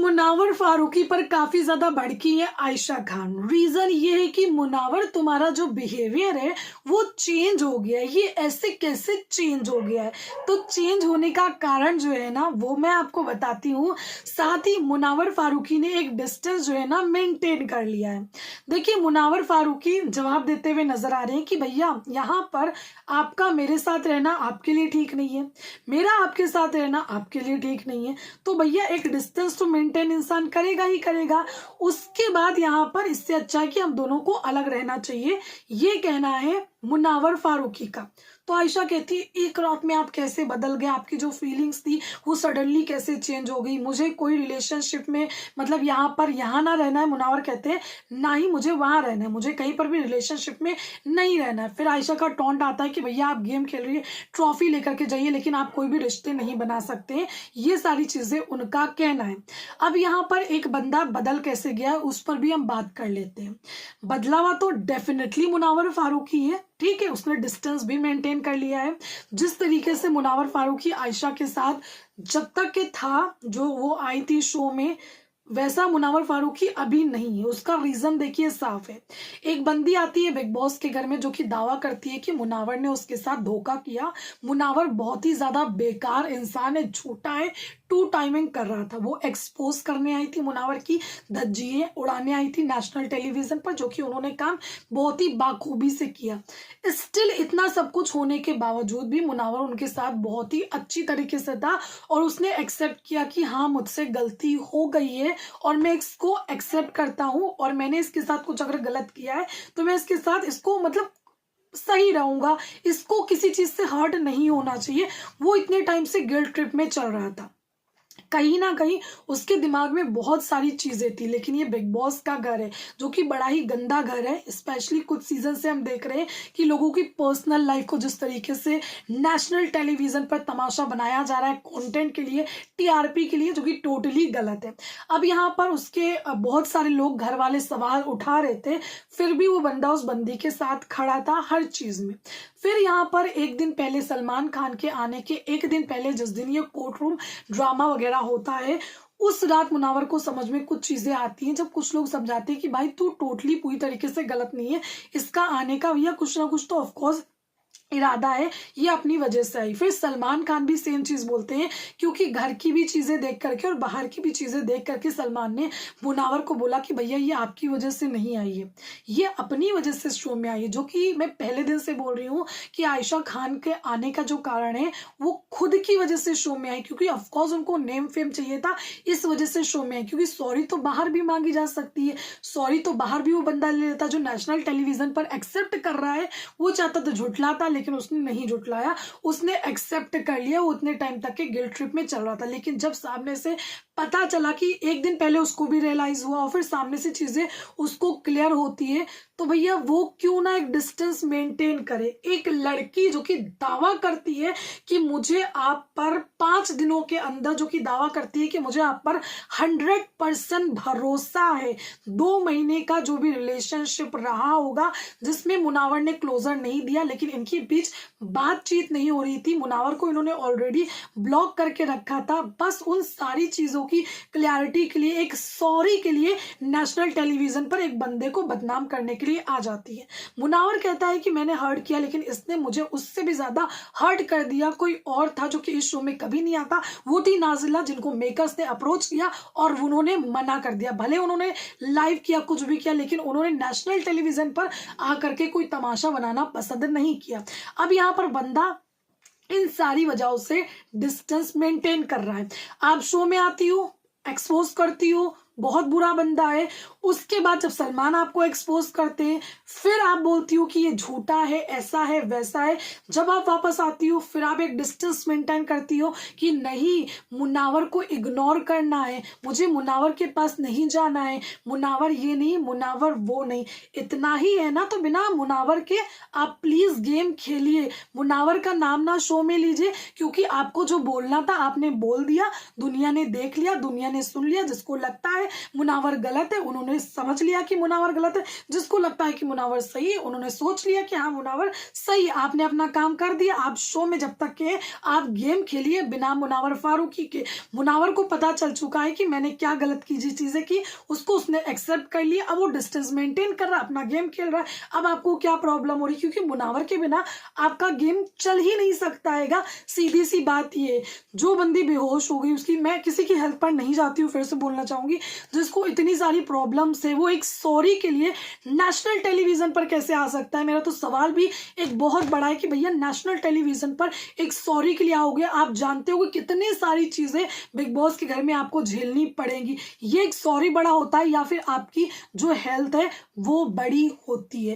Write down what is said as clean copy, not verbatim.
मुनावर फारूकी पर काफी ज्यादा भड़की है आयशा खान। रीजन ये है कि मुनावर तुम्हारा जो बिहेवियर है वो चेंज हो गया है। ये ऐसे कैसे चेंज हो गया है? तो चेंज होने का कारण जो है ना वो मैं आपको बताती हूँ। साथ ही मुनावर फारूकी ने एक डिस्टेंस जो है ना मेंटेन कर लिया है। देखिए, मुनावर फारूकी जवाब देते हुए नजर आ रहे हैं कि भैया यहाँ पर आपका मेरे साथ रहना आपके लिए ठीक नहीं है, मेरा आपके साथ रहना आपके लिए ठीक नहीं है। तो भैया एक डिस्टेंस तो मेंटेन इंसान करेगा ही करेगा। उसके बाद यहाँ पर इससे अच्छा है कि हम दोनों को अलग रहना चाहिए, ये कहना है मुनावर फारूकी का। तो आयशा कहती है एक रात में आप कैसे बदल गए, आपकी जो फीलिंग्स थी वो सडनली कैसे चेंज हो गई, मुझे कोई रिलेशनशिप में मतलब यहाँ ना रहना है। मुनावर कहते हैं ना ही मुझे वहां रहना है, मुझे कहीं पर भी रिलेशनशिप में नहीं रहना है। फिर आयशा का टॉन्ट आता है कि भैया आप गेम खेल रही है, ट्रॉफी लेकर के जाइए, लेकिन आप कोई भी रिश्ते नहीं बना सकते। ये सारी चीजें उनका कहना है। अब यहाँ पर एक बंदा बदल कैसे गया है उस पर भी हम बात कर लेते हैं। बदला हुआ तो डेफिनेटली मुनावर फारूकी है, ठीक है, उसने डिस्टेंस भी मेंटेन कर लिया है। जिस तरीके से मुनावर फारूकी आयशा के साथ जब तक के था, जो वो आई थी शो में, वैसा मुनावर फारूकी अभी नहीं है। उसका रीजन देखिए साफ है। एक बंदी आती है बिग बॉस के घर में जो कि दावा करती है कि मुनावर ने उसके साथ धोखा किया। मुनावर बहुत ही ज्यादा बेकार इंसान है, झूठा है, टू टाइमिंग कर रहा था। वो एक्सपोज करने आई थी, मुनावर की धज्जियां उड़ाने आई थी नेशनल टेलीविजन पर, जो कि उन्होंने काम बहुत ही बाखूबी से किया। स्टिल इतना सब कुछ होने के बावजूद भी मुनावर उनके साथ बहुत ही अच्छी तरीके से था और उसने एक्सेप्ट किया कि हाँ मुझसे गलती हो गई है और मैं इसको एक्सेप्ट करता हूं और मैंने इसके साथ कुछ अगर गलत किया है तो मैं इसके साथ इसको मतलब सही रहूंगा, इसको किसी चीज से हर्ट नहीं होना चाहिए। वो इतने टाइम से गिल्ट ट्रिप में चल रहा था, कहीं ना कहीं उसके दिमाग में बहुत सारी चीजें थी। लेकिन ये बिग बॉस का घर है जो कि बड़ा ही गंदा घर है। स्पेशली कुछ सीजन से हम देख रहे हैं कि लोगों की पर्सनल लाइफ को जिस तरीके से नेशनल टेलीविजन पर तमाशा बनाया जा रहा है कंटेंट के लिए, टीआरपी के लिए, जो कि टोटली गलत है। अब यहाँ पर उसके बहुत सारे लोग घर वाले सवाल उठा रहे थे, फिर भी वो बंदा उस बंदी के साथ खड़ा था हर चीज में। फिर यहाँ पर एक दिन पहले, सलमान खान के आने के एक दिन पहले, जिस दिन ये कोर्ट रूम ड्रामा वगैरह होता है, उस रात मुनावर को समझ में कुछ चीजें आती हैं। जब कुछ लोग समझाते हैं कि भाई तू टोटली पूरी तरीके से गलत नहीं है, इसका आने का भैया कुछ ना कुछ तो ऑफकोर्स इरादा है, ये अपनी वजह से आई। फिर सलमान खान भी सेम चीज बोलते हैं, क्योंकि घर की भी चीजें देख करके और बाहर की भी चीजें देख करके सलमान ने मुनावर को बोला कि भैया ये आपकी वजह से नहीं आई है, ये अपनी वजह से शो में आई है। जो कि मैं पहले दिन से बोल रही हूँ कि आयशा खान के आने का जो कारण है वो खुद की वजह से शो में आई, क्योंकि ऑफकोर्स उनको नेम फेम चाहिए था, इस वजह से शो में आई। क्योंकि सॉरी तो बाहर भी मांगी जा सकती है, सॉरी तो बाहर भी वो बंदा ले लेता जो नेशनल टेलीविजन पर एक्सेप्ट कर रहा है। वो चाहता तो झुठलाता, लेकिन उसने नहीं झुठलाया, उसने एक्सेप्ट कर लिया। वो उतने टाइम तक के गिल्ट ट्रिप में चल रहा था, लेकिन जब सामने से पता चला कि एक दिन पहले उसको भी रियलाइज हुआ और फिर सामने से चीजें उसको क्लियर होती है, तो भैया वो क्यों ना एक डिस्टेंस मेंटेन करे। एक लड़की जो कि दावा करती है कि मुझे आप पर 5 दिनों के अंदर, जो कि दावा करती है कि मुझे आप पर 100% भरोसा है। 2 महीने का जो भी रिलेशनशिप रहा होगा जिसमें मुनावर ने क्लोजर नहीं दिया, लेकिन इनके बीच बातचीत नहीं हो रही थी, मुनावर को इन्होंने ऑलरेडी ब्लॉक करके रखा था। बस उन सारी चीजों की क्लैरिटी के लिए, एक सॉरी के लिए नेशनल टेलीविजन पर एक बंदे को बदनाम करने के लिए आ जाती है। मुनावर कहता है कि मैंने हर्ट किया, लेकिन इसने मुझे उससे भी ज्यादा हर्ट कर दिया। कोई और था जो कि इस शो में कभी नहीं आता, वो थी नाजिला, जिनको मेकर्स ने अप्रोच किया और उन्होंने मना कर दिया। भले उन्होंने लाइव किया, कुछ भी किया, लेकिन उन्होंने नेशनल टेलीविजन पर आकर के कोई तमाशा बनाना पसंद नहीं किया। अब यहाँ पर बंदा इन सारी वजहों से डिस्टेंस मेंटेन कर रहा है। आप शो में आती हो, एक्सपोज करती हो, बहुत बुरा बंदा है। उसके बाद जब सलमान आपको एक्सपोज करते हैं, फिर आप बोलती हो कि ये झूठा है, ऐसा है, वैसा है। जब आप वापस आती हो, फिर आप एक डिस्टेंस मेंटेन करती हो कि नहीं, मुनावर को इग्नोर करना है, मुझे मुनावर के पास नहीं जाना है, मुनावर ये नहीं, मुनावर वो नहीं। इतना ही है ना, तो बिना मुनावर के आप प्लीज गेम खेलिए, मुनावर का नाम ना शो में लीजिए, क्योंकि आपको जो बोलना था आपने बोल दिया, दुनिया ने देख लिया, दुनिया ने सुन लिया। जिसको लगता है है, मुनावर गलत है। उन्होंने समझ लिया कि मुनावर गलत है, जिसको लगता है कि मुनावर सही है उन्होंने सोच लिया कि हाँ मुनावर सही। आपने अपना काम कर दिया। आप शो में जब तक के आप गेम खेलिए बिना मुनावर फारूकी के। मुनावर को पता चल चुका है कि मैंने क्या गलत की चीजें की, उसको उसने एक्सेप्ट कर लिया। अब वो डिस्टेंस मेंटेन कर रहा है, अपना गेम खेल रहा है। अब आपको क्या प्रॉब्लम हो रही, क्योंकि मुनावर के बिना आपका गेम चल ही नहीं सकता है। सीधी सी बात ये, जो बंदी बेहोश हो गई उसकी, मैं किसी की हेल्प पर नहीं जाती हूँ, फिर से बोलना चाहूंगी, जिसको इतनी सारी प्रॉब्लम्स है, वो एक सॉरी के लिए नेशनल टेलीविजन पर कैसे आ सकता है। मेरा तो सवाल भी एक बहुत बड़ा है कि भैया नेशनल टेलीविजन पर एक सॉरी के लिए आओगे, आप जानते हो कि कितनी सारी चीजें बिग बॉस के घर में आपको झेलनी पड़ेंगी। ये एक सॉरी बड़ा होता है या फिर आपकी जो हेल्थ है वो बड़ी होती है।